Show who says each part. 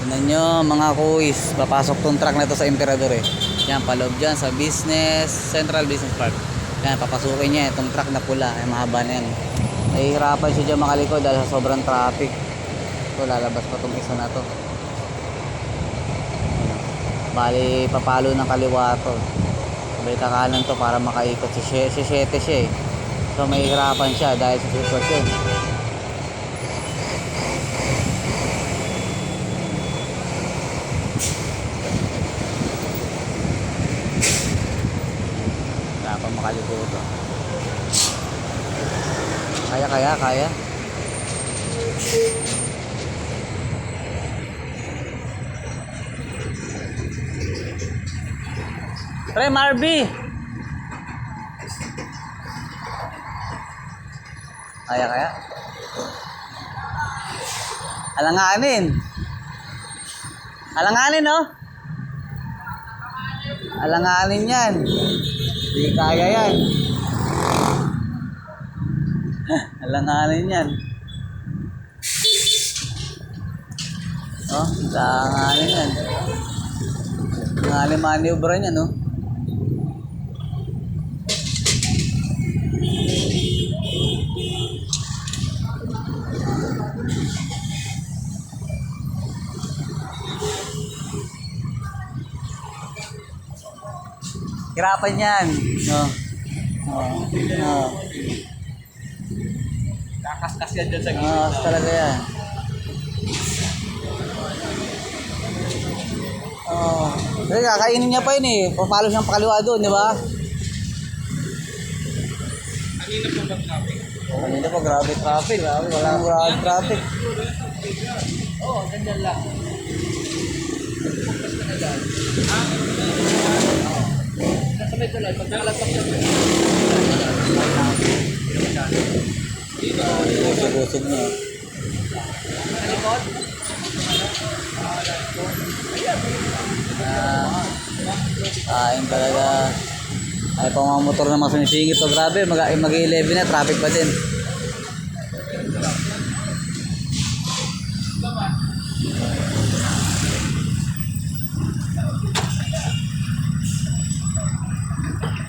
Speaker 1: Tignan nyo mga kuis, papasok tong truck na to sa Emperador eh. Yan, paloob dyan sa Central Business Park. Yan, papasukin niya itong truck na pula, ay mahaba na yan. Nahihirapan siya dyan makalikod dahil sa sobrang traffic. So lalabas pa tong isa na to. Bali, papalo ng kaliwa to. Sabay kakanan to para makaikot si 7 siya eh. So mahihirapan siya dahil sa sitwasyon. Dapat makaliko to. Kaya. Pre, Marby! Kaya. Alanganin, no? Alanganin yan. Hindi kaya yan. Alanganin yan. Oh, alanganin yan. Alanganin maniobra niya, no? Hirapan yan. No.
Speaker 2: Kakaskas yan dyan sa gilid.
Speaker 1: Talaga yan. Kasi kakainin niya pa yun eh. Papalo siyang pakaliwa doon, di ba? Kanina pa grabe traffic. Walang grabe traffic.
Speaker 2: Oo, ganyan lang. Focus ka na dyan. Kasabay tuloy, pag nakalapak siya. Dito.
Speaker 1: Busog niya.
Speaker 2: Kalikot.
Speaker 1: Ayun talaga. Ay pa mga motor na masunisingit to. Grabe, mag-11 na, traffic pa din.